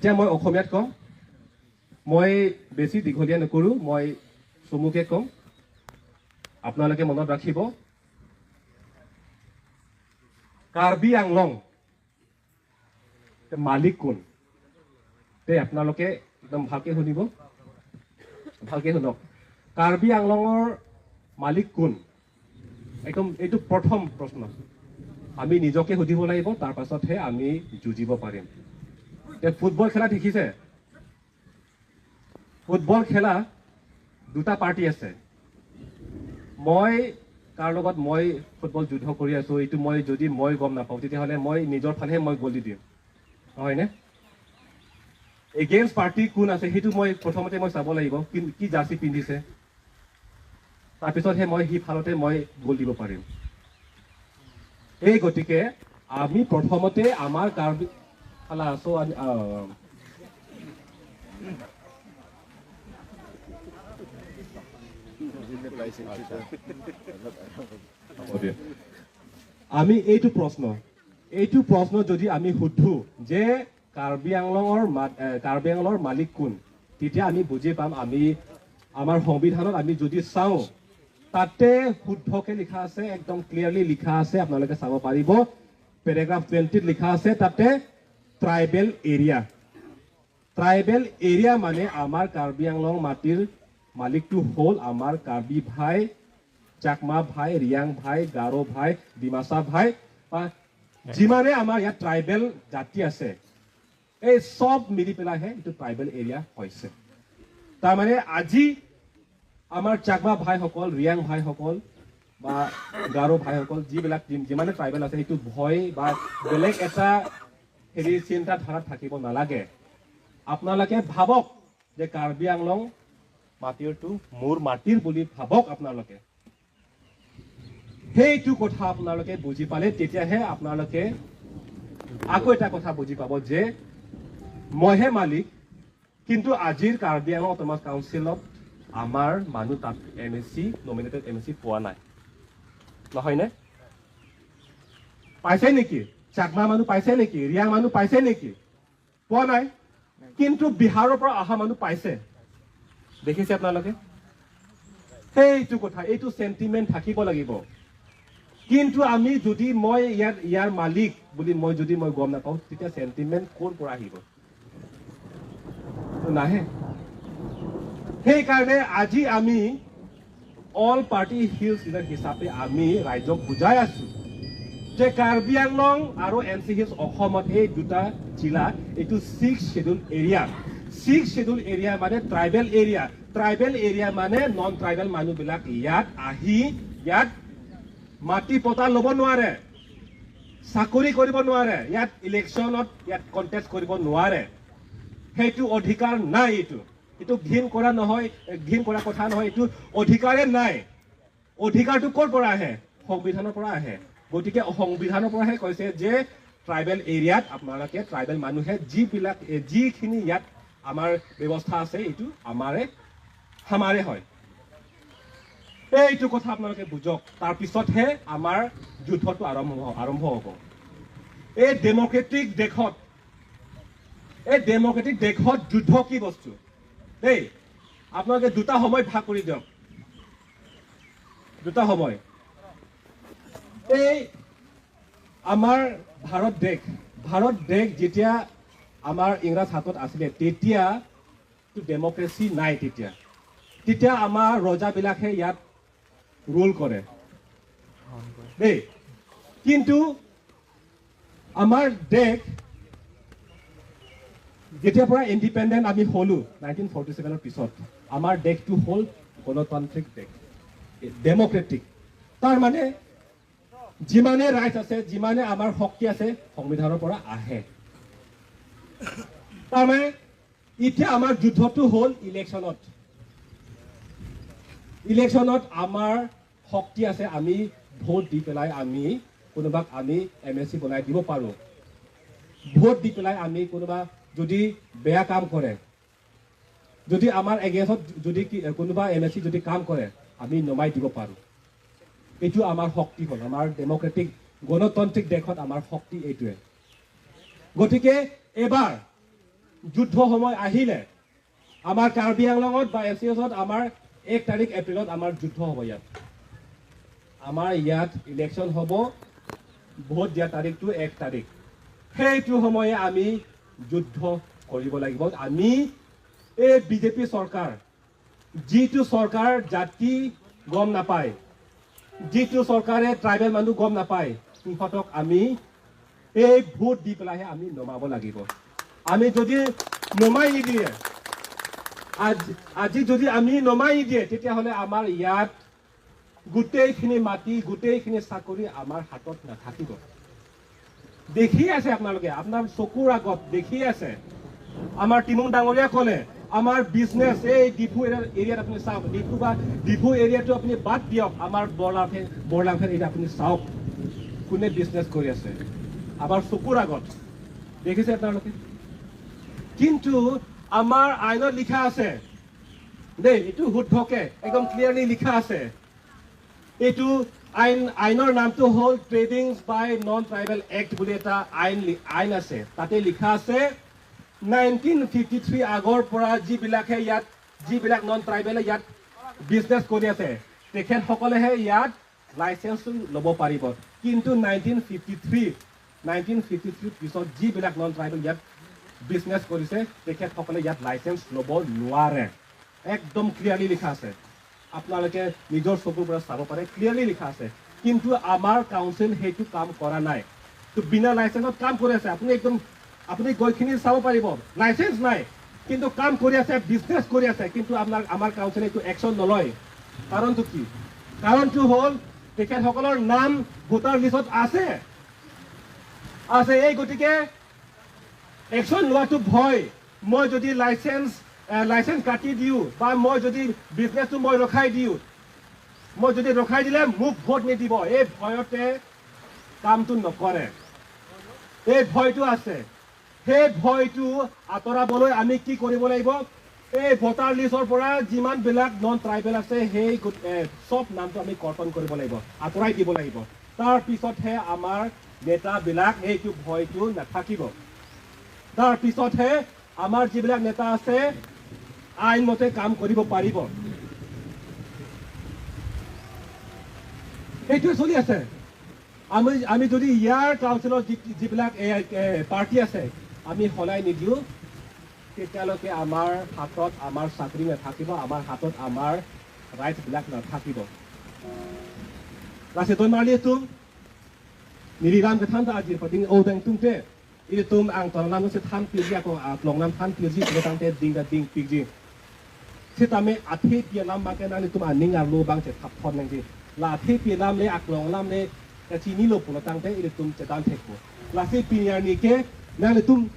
এতিয়া মই অসমীয়াত কম মই বেছি দীঘলীয়া নকৰোঁ মই চমুকে কম আপোনালোকে মনত ৰাখিব কাৰ্বি আংলং মালিক কোন তে আপোনালোকে একদম ভালকে শুনিব ভালকে শুনক কাৰ্বি আংলঙৰ মালিক কোন একদম এইটো প্ৰথম প্ৰশ্ন আমি নিজকে সুধিব লাগিব তাৰ পাছতহে আমি যুঁজিব পাৰিম ফুটবল খেলা দেখিছে ফুটবল খেলা দুটা পাৰ্টি আছে মই কাৰ লগত মই ফুটবল যুদ্ধ কৰি আছো এইটো মই যদি মই গম নাপাওঁ তেতিয়াহ'লে মই নিজৰ ফালেহে মই গ'ল দি দিম হয়নে এগেইনষ্ট পাৰ্টি কোন আছে সেইটো মই প্ৰথমতে মই চাব লাগিব কি জাৰ্চি পিন্ধিছে তাৰপিছতহে মই সিফালতে মই গ'ল দিব পাৰিম এই গতিকে আমি প্ৰথমতে আমাৰ কাৰ্বি খালা আছো আমি এইটো প্ৰশ্ন যদি আমি সুধো যে কাৰ্বি আংলঙৰ মালিক কোন তেতিয়া আমি বুজি পাম আমি আমাৰ সংবিধানত আমি যদি চাওঁ তাতে শুদ্ধকে লিখা আছে একদম ক্লিয়াৰলি লিখা আছে আপোনালোকে চাব পাৰিব পেৰাগ্ৰাফ 20 লিখা আছে তাতে ট্ৰাইবেল এৰিয়া মানে আমাৰ কাৰ্বি আংলং মাটিৰ মালিকটো হ'ল আমাৰ কাৰ্বি ভাই চাকমা ভাই ৰিয়াং ভাই গাৰো ভাই ডিমাচা ভাই যিমানে আমাৰ ইয়াত ট্ৰাইবেল জাতি আছে এই সব মিলি পেলাইহে এইটো ট্ৰাইবেল এৰিয়া হৈছে তাৰমানে আজি আমাৰ চাকমা ভাইসকল ৰিয়াং ভাইসকল বা গাৰো ভাইসকল যিবিলাক যিমানে ট্ৰাইবেল আছে সেইটো ভয় বা বেলেগ এটা হেৰি চিন্তাধাৰাত থাকিব নালাগে আপোনালোকে ভাবক যে কাৰ্বি আংলং মাটিৰটো মোৰ মাটিৰ বুলি ভাবক আপোনালোকে সেইটো কথা আপোনালোকে বুজি পালে তেতিয়াহে আপোনালোকে আকৌ এটা কথা বুজি পাব যে মইহে মালিক কিন্তু আজিৰ কাৰ্বি আংলং অট'নমাছ কাউন্সিলত আমাৰ মানুহ তাত নমিনেটেড MSc পোৱা নাই নহয়নে পাইছে নেকি চাকমা মানুহ পাইছে নেকি ৰিয়াং মানুহ পাইছে নেকি পোৱা নাই কিন্তু বিহাৰৰ পৰা অহা মানুহ পাইছে দেখিছে আপোনালোকে সেইটো কথা এইটো সেন্টিমেন্ট থাকিব লাগিব কিন্তু আমি যদি মই ইয়াৰ মালিক বুলি মই গম নাপাওঁ তেতিয়া সেন্টিমেন্ট ক'ৰ পৰা আহিব নাহে সেইকাৰণে আজি আমি অল পাৰ্টি হিলছ লিডাৰ হিচাপে আমি ৰাইজক বুজাই আছো যে কাৰ্বি আংলং আৰু NC হিলছ অসমত এই দুটা জিলা এইটো 6 শিডিউল এৰিয়া মানে ট্ৰাইবেল এৰিয়া মানে নন ট্ৰাইবেল মানুহবিলাক ইয়াত আহি ইয়াত মাটি পতা ল'ব নোৱাৰে চাকৰি কৰিব নোৱাৰে ইয়াত ইলেকশ্যনত ইয়াত কণ্টেষ্ট কৰিব নোৱাৰে সেইটো অধিকাৰ নাই এইটো ঘিণ কৰা কথা নহয় এইটো অধিকাৰে নাই অধিকাৰটো ক'ৰ পৰা আহে সংবিধানৰ পৰা আহে গতিকে সংবিধানৰ পৰাহে কৈছে যে ট্ৰাইবেল এৰিয়াত আপোনালোকে ট্ৰাইবেল মানুহে যিখিনি ইয়াত আমাৰ ব্যৱস্থা আছে এইটো আমাৰে হয় এইটো কথা আপোনালোকে বুজক তাৰপিছতহে আমাৰ যুদ্ধটো আৰম্ভ হ'ব এই ডেমক্ৰেটিক দেশত যুদ্ধ কি বস্তু দেই আপোনালোকে দুটা সময় ভাগ কৰি দিয়ক দুটা সময় এই আমাৰ ভাৰত দেশ যেতিয়া আমাৰ ইংৰাজ হাতত আছিলে তেতিয়া ডেমক্ৰেসি নাই তেতিয়া আমাৰ ৰজাবিলাকে ইয়াত ৰুল কৰে দেই কিন্তু আমাৰ দেশ যেতিয়াৰ পৰা ইণ্ডিপেণ্ডেণ্ট আমি হলো 1947 পিছত আমাৰ দেশটো হ'ল গণতান্ত্ৰিক দেশ ডেমক্ৰেটিক তাৰ মানে যিমানে ৰাইট আছে যিমানে আমাৰ শক্তি আছে সংবিধানৰ পৰা আহে তাৰমানে এতিয়া আমাৰ যুদ্ধটো হ'ল ইলেকশ্যনত আমাৰ শক্তি আছে আমি ভোট দি পেলাই আমি কোনোবাক আমি MSc বনাই দিব পাৰো ভোট দি পেলাই আমি কোনোবা যদি বেয়া কাম কৰে যদি আমাৰ এগেইনষ্টত যদি কোনোবা MSc যদি কাম কৰে আমি নমাই দিব পাৰো এইটো আমাৰ শক্তি হ'ল আমাৰ ডেমক্ৰেটিক গণতান্ত্ৰিক দেশত আমাৰ শক্তি এইটোৱে গতিকে এবাৰ যুদ্ধ সময় আহিলে আমাৰ কাৰ্বি আংলঙত বা এনচিএছত আমাৰ 1 তাৰিখ এপ্ৰিলত আমাৰ যুদ্ধ হ'ব ইয়াত আমাৰ ইয়াত ইলেকশ্যন হ'ব ভোট দিয়া তাৰিখটো 1 তাৰিখ সেইটো সময়ে আমি যুদ্ধ কৰিব লাগিব আমি এই বিজেপি চৰকাৰ যিটো চৰকাৰ জাতি গম নাপায় যিটো চৰকাৰে ট্ৰাইবেল মানুহ গম নাপায় সিহঁতক আমি এই ভোট দি পেলাইহে আমি নমাব লাগিব আমি যদি নমাই নিদিয়ে আজি যদি আমি নমাই নিদিয়ে তেতিয়াহ'লে আমাৰ ইয়াত গোটেইখিনি মাটি গোটেইখিনি চাকৰি আমাৰ হাতত নাথাকিব দেখি আছে আপোনালোকে আপোনাৰ চকুৰ আগত দেখি আছে আমাৰ টিমুং ডাঙৰীয়া ক'লে আমাৰ বিজনেছ এই ডিফু এৰিয়াত আপুনি চাওক ডিফু এৰিয়াটো আপুনি বাদ দিয়ক আমাৰ বৰলাংফেন এৰিয়া আপুনি চাওক কোনে বিজনেছ কৰি আছে আমাৰ চকুৰ আগত দেখিছে আপোনালোকে কিন্তু আমাৰ আইনত লিখা আছে দেই এইটো শুদ্ধকে একদম ক্লিয়াৰলি লিখা আছে এইটো আইনৰ নামটো হ'ল trading by non tribal act বুলি এটা আইন আছে তাতে লিখা আছে 1953 আগৰ পৰা যিবিলাক নন ট্ৰাইবেলে ইয়াত বিজনেছ কৰি আছে তেখেতসকলেহে ইয়াত লাইচেঞ্চ ল'ব পাৰিব কিন্তু 1953 পিছত যিবিলাক নন ট্ৰাইবেল ইয়াত বিজনেছ কৰিছে তেখেতসকলে ইয়াত লাইচেঞ্চ ল'ব নোৱাৰে একদম ক্লিয়াৰলি লিখা আছে আপোনালোকে নিজৰ চকুৰ পৰা চাব পাৰে ক্লিয়াৰলি লিখা আছে কিন্তু আমাৰ কাউন্সিল সেইটো কাম কৰা নাই তো বিনা লাইচেঞ্চত কাম কৰি আছে আপুনি গৈখিনি চাব পাৰিব লাইচেঞ্চ নাই কিন্তু কাম কৰি আছে বিজনেছ কৰি আছে কিন্তু আমাৰ কাউন্সিলে এইটো একশ্যন নলয় কাৰণটো কি কাৰণটো হ'ল তেখেতসকলৰ নাম ভোটাৰ লিষ্টত আছে এই গতিকে একশ্যন লোৱাটো ভয় মই যদি লাইচেঞ্চ কাটি দিওঁ বা মই যদি বিজনেছটো মই ৰখাই দিওঁ মই যদি ৰখাই দিলে মোক ভোট নিদিব এই ভয়তে কামটো নকৰে এই ভয়টো আছে সেই ভয়টো আঁতৰাবলৈ আমি কি কৰিব লাগিব এই ভোটাৰ লিষ্টৰ পৰা যিমানবিলাক নন ট্ৰাইবেল আছে সেই চব নামটো আমি কৰ্তন কৰিব লাগিব আঁতৰাই দিব লাগিব তাৰ পিছতহে আমাৰ নেতাবিলাক এইটো ভয়টো নাথাকিব তাৰ পিছতহে আমাৰ যিবিলাক নেতা আছে আইনমতে কাম কৰিব পাৰিব এইটোৱে চলি আছে আমি যদি ইয়াৰ কাউন্সিলৰ যিবিলাক পাৰ্টি আছে আমি সলাই নিদিওঁ তেতিয়ালৈকে আমাৰ হাতত আমাৰ চাকৰি নাথাকিব আমাৰ হাতত আমাৰ ৰাইটছবিলাক নাথাকিব Kasi doon mali ito, niliram ka tanda ajir pating odang tungte. Ini tum ang tolong si tham pigi ako long nam tham pigi ko tangte ding da ding pigi. Si tame athi pia lam ba ke nang tum aning ar lo bang che thap thon nang ji. La athi pia lam le ak long lam le ka chi ni lo pu tangte ini tum che dan thek ko. La si pia ni ke nang tum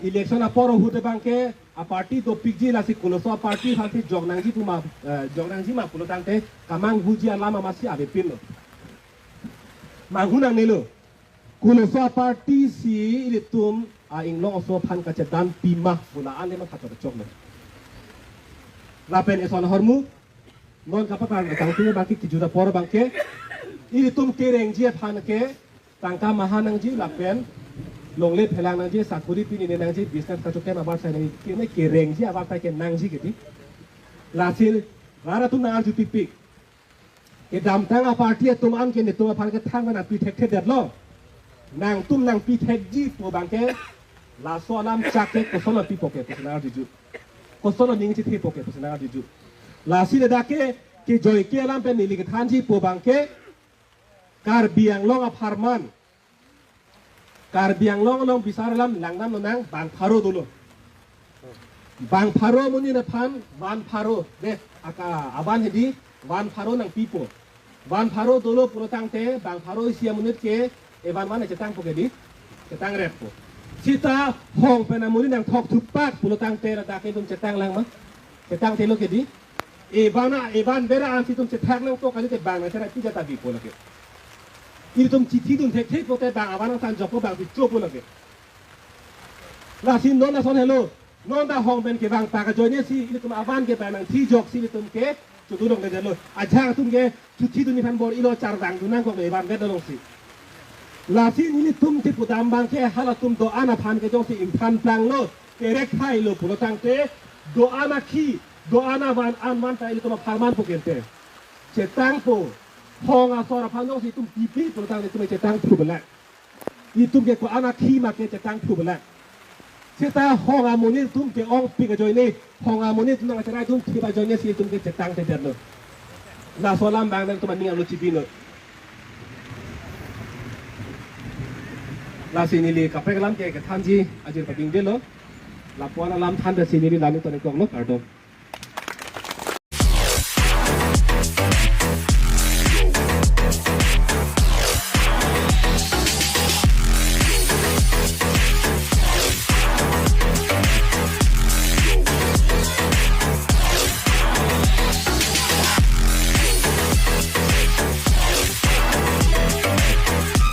election a poro hute bang ke a party do pigi la si koloso party hati jognang ji tuma jognang ji ma pu tangte kamang huji alama masi ave pin lo. Manghunang nilo. Kulo so party si ilitum inglong so pan kacedan pima pulaan lima kacau becok lo. Lapen eson hormu non kapatan tangkine bangki kijuda por bangke ilitum kereng ji pan ke tangka mahanang ji lapen longle phelang nang ji sakuri pini nang ji business kacau ke abar sai nang kene kereng ji abar sai ke nang ji giti. Lasil lara tu nang ju pik ke dam tang party tum an ke ne tum pan ke thang na pi thek det lo. Nang tum nang pi thek ji po bangke la so lam chake ko solo pi poke pesana diju ko solo ning ji thi poke pesana diju la si le dake ke joy ke lam pe ni li ke than ji po bangke kar biang long a pharman kar biang long bisar lam lang nam nang bang pharo dulu bang pharo muni na phan ban pharo de aka aban hedi ban pharo nang pipo ban pharo dulu purotang te bang pharo sia munit ke Evan mana cetang poke di, cetang repo. Cita hong penamuri nang thok tupak pulutang tera dake tum cetang lang mah, cetang telo ke di. Evan bera ansi tum cetang lang to kali te bang na cera tiga tabi pola ke. Ini tum citi tum tek pote bang awan ang tan jopo bang picu pola ke. Lasin non na son hello, non da hong ben ke bang paga joine si ini tum awan ke bang nang ti jok si tum ke cutulong ke jalo. Ajang tum ke cuci tum ni pan bor ilo car bang dunang kok Evan ke dolong si. Lasi ini tum ti pudam bang ke hala tum do ana pan ke jong si impan plang lo kerek khai lo pulo tangte do ana khi do ana man tai to pharman pokente cetang po honga sora phanong si tum tipi pulo tangte tum cetang thu bela itum ke ko ana khi ma ke cetang thu bela ceta honga moni tum ke ong pi ka joine honga moni tum na cerai tum ti ba joine si tum ke cetang te derno na solam bang nang tum ni alo cipino la sini li kapre kalam ke thanji ajir pating de lo la pona lam than da sini li lalu to ne kong lo kardo